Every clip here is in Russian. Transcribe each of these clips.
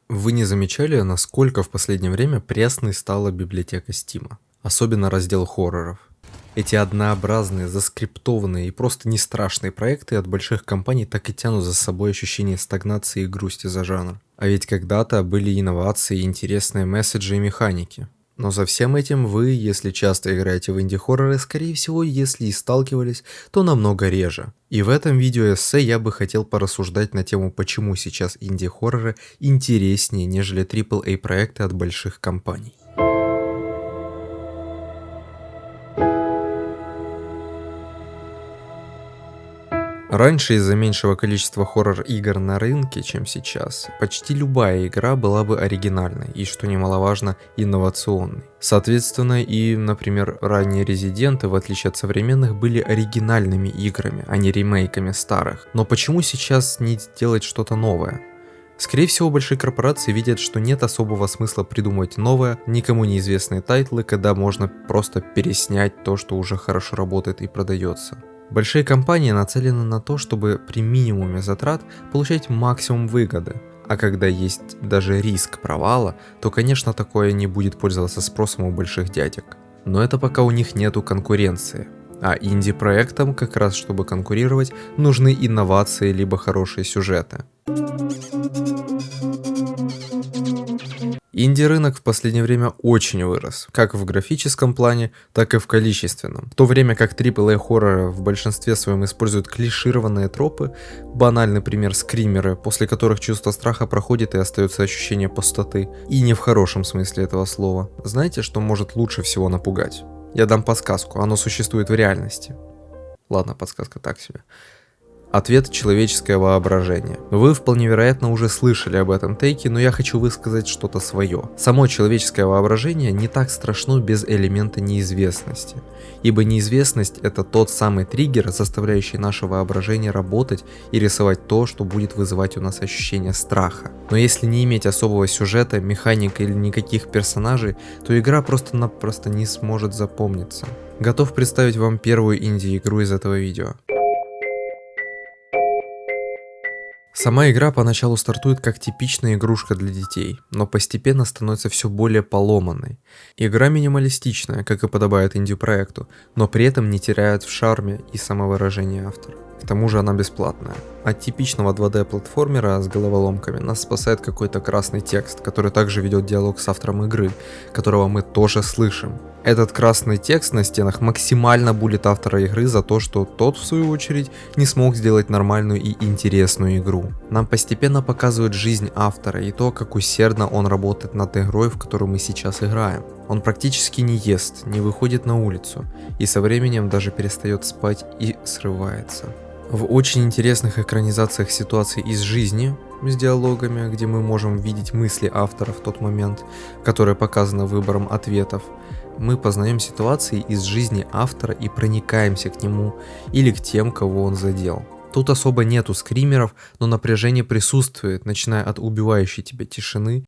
Вы не замечали, насколько в последнее время пресной стала библиотека Стима? Особенно раздел хорроров. Эти однообразные, заскриптованные и просто не страшные проекты от больших компаний так и тянут за собой ощущение стагнации и грусти за жанр. А ведь когда-то были инновации, интересные месседжи и механики. Но за всем этим вы, если часто играете в инди-хорроры, скорее всего, если и сталкивались, то намного реже. И в этом видеоэссе я бы хотел порассуждать на тему, почему сейчас инди-хорроры интереснее, нежели AAA проекты от больших компаний. Раньше из-за меньшего количества хоррор-игр на рынке, чем сейчас, почти любая игра была бы оригинальной и, что немаловажно, инновационной. Соответственно, и, например, ранние Резиденты, в отличие от современных, были оригинальными играми, а не ремейками старых. Но почему сейчас не делать что-то новое? Скорее всего, большие корпорации видят, что нет особого смысла придумывать новое, никому неизвестные тайтлы, когда можно просто переснять то, что уже хорошо работает и продается. Большие компании нацелены на то, чтобы при минимуме затрат получать максимум выгоды. А когда есть даже риск провала, то, конечно, такое не будет пользоваться спросом у больших дядек. Но это пока у них нету конкуренции. А инди-проектам, как раз чтобы конкурировать, нужны инновации либо хорошие сюжеты. Инди-рынок в последнее время очень вырос, как в графическом плане, так и в количественном. В то время как AAA хорроры в большинстве своем используют клишированные тропы, банальный пример скримеры, после которых чувство страха проходит и остается ощущение пустоты, и не в хорошем смысле этого слова. Знаете, что может лучше всего напугать? Я дам подсказку, оно существует в реальности. Ладно, подсказка так себе. Ответ — человеческое воображение. Вы вполне вероятно уже слышали об этом тейке, но я хочу высказать что-то свое. Само человеческое воображение не так страшно без элемента неизвестности. Ибо неизвестность — это тот самый триггер, заставляющий наше воображение работать и рисовать то, что будет вызывать у нас ощущение страха. Но если не иметь особого сюжета, механик или никаких персонажей, то игра просто-напросто не сможет запомниться. Готов представить вам первую инди-игру из этого видео. Сама игра поначалу стартует как типичная игрушка для детей, но постепенно становится все более поломанной. Игра минималистичная, как и подобает инди-проекту, но при этом не теряет в шарме и самовыражении автора. К тому же она бесплатная. От типичного 2D-платформера с головоломками нас спасает какой-то красный текст, который также ведет диалог с автором игры, которого мы тоже слышим. Этот красный текст на стенах максимально булит автора игры за то, что тот, в свою очередь, не смог сделать нормальную и интересную игру. Нам постепенно показывают жизнь автора и то, как усердно он работает над игрой, в которую мы сейчас играем. Он практически не ест, не выходит на улицу, и со временем даже перестает спать и срывается. В очень интересных экранизациях ситуаций из жизни, с диалогами, где мы можем видеть мысли автора в тот момент, которые показаны выбором ответов, мы познаем ситуации из жизни автора и проникаемся к нему или к тем, кого он задел. Тут особо нету скримеров, но напряжение присутствует, начиная от убивающей тебя тишины,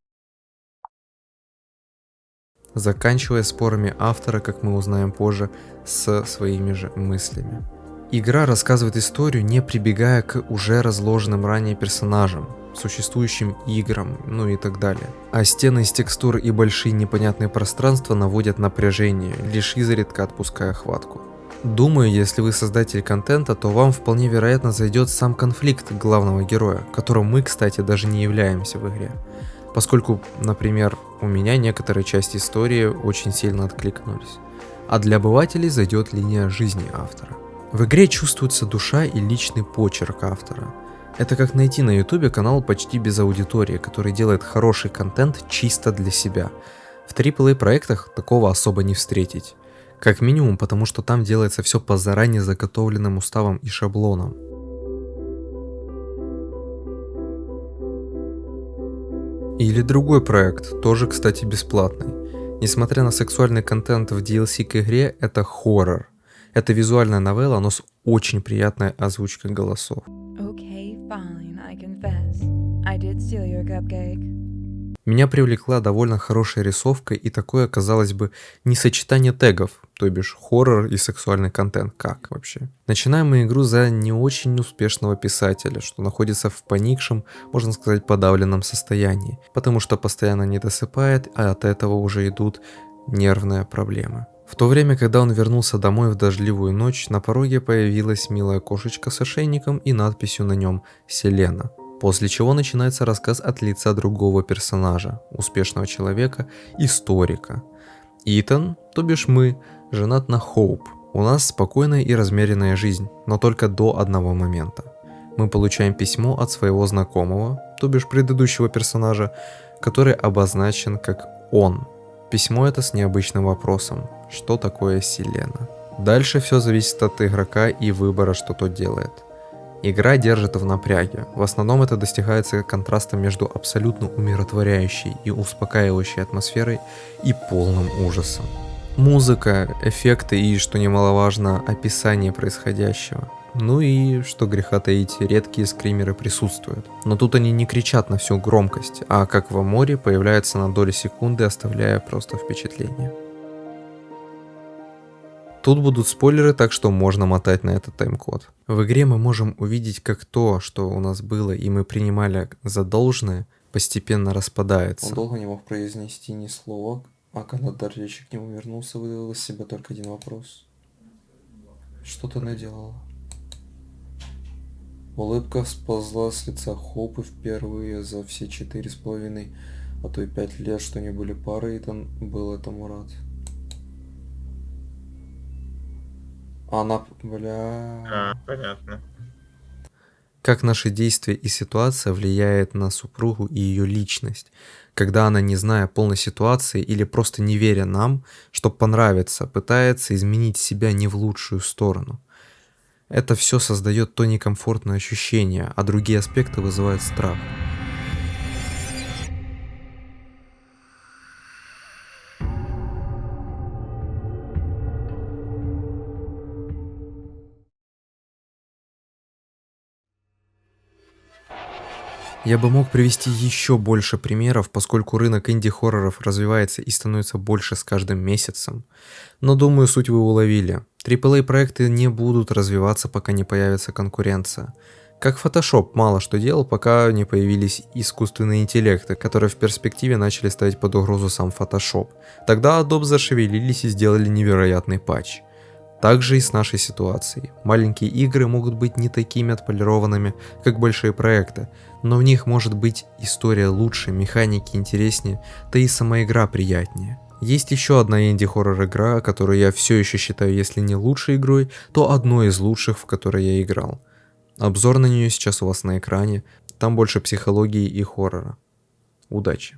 заканчивая спорами автора, как мы узнаем позже, с своими же мыслями. Игра рассказывает историю, не прибегая к уже разложенным ранее персонажам, существующим играм, ну и так далее. А стены из текстур и большие непонятные пространства наводят напряжение, лишь изредка отпуская хватку. Думаю, если вы создатель контента, то вам вполне вероятно зайдет сам конфликт главного героя, которым мы, кстати, даже не являемся в игре. Поскольку, например, у меня некоторые части истории очень сильно откликнулись. А для обывателей зайдет линия жизни автора. В игре чувствуется душа и личный почерк автора. Это как найти на ютубе канал почти без аудитории, который делает хороший контент чисто для себя. В AAA проектах такого особо не встретить. Как минимум, потому что там делается все по заранее заготовленным уставам и шаблонам. Или другой проект, тоже, кстати, бесплатный. Несмотря на сексуальный контент в DLC к игре, это хоррор. Это визуальная новелла, но с очень приятной озвучкой голосов. Okay, fine, I confess. I did steal your cupcake. Меня привлекла довольно хорошая рисовка и такое, казалось бы, несочетание тегов, то бишь хоррор и сексуальный контент. Как вообще? Начинаем мы игру за не очень успешного писателя, что находится в поникшем, можно сказать, подавленном состоянии, потому что постоянно не досыпает, а от этого уже идут нервные проблемы. В то время, когда он вернулся домой в дождливую ночь, на пороге появилась милая кошечка с ошейником и надписью на нем «Селена». После чего начинается рассказ от лица другого персонажа, успешного человека, историка. Итан, то бишь мы, женат на Хоуп. У нас спокойная и размеренная жизнь, но только до одного момента. Мы получаем письмо от своего знакомого, то бишь предыдущего персонажа, который обозначен как «он». Письмо это с необычным вопросом: что такое Селена? Дальше все зависит от игрока и выбора, что тот делает. Игра держит в напряге. В основном это достигается контрастом между абсолютно умиротворяющей и успокаивающей атмосферой и полным ужасом. Музыка, эффекты и, что немаловажно, описание происходящего. Ну и, что греха таить, редкие скримеры присутствуют. Но тут они не кричат на всю громкость, а как в Аморе появляются на доли секунды, оставляя просто впечатление. Тут будут спойлеры, так что можно мотать на этот тайм-код. В игре мы можем увидеть, как то, что у нас было и мы принимали за должное, постепенно распадается. Он долго не мог произнести ни слова, а когда дар речи к нему вернулся, выдавил из себя только один вопрос. Что ты наделала? Улыбка сползла с лица Хоупа впервые за все 4,5, а то и 5 лет, что не были парой, и он был этому рад. Она, Понятно. Как наши действия и ситуация влияет на супругу и ее личность, когда она, не зная полной ситуации или просто не веря нам, чтобы понравиться, пытается изменить себя не в лучшую сторону. Это все создает то некомфортное ощущение, а другие аспекты вызывают страх. Я бы мог привести еще больше примеров, поскольку рынок инди-хорроров развивается и становится больше с каждым месяцем. Но думаю, суть вы уловили. AAA проекты не будут развиваться, пока не появится конкуренция. Как Photoshop мало что делал, пока не появились искусственные интеллекты, которые в перспективе начали ставить под угрозу сам Photoshop. Тогда Adobe зашевелились и сделали невероятный патч. Также и с нашей ситуацией. Маленькие игры могут быть не такими отполированными, как большие проекты, но в них может быть история лучше, механики интереснее, да и сама игра приятнее. Есть еще одна инди-хоррор игра, которую я все еще считаю, если не лучшей игрой, то одной из лучших, в которой я играл. Обзор на нее сейчас у вас на экране, там больше психологии и хоррора. Удачи!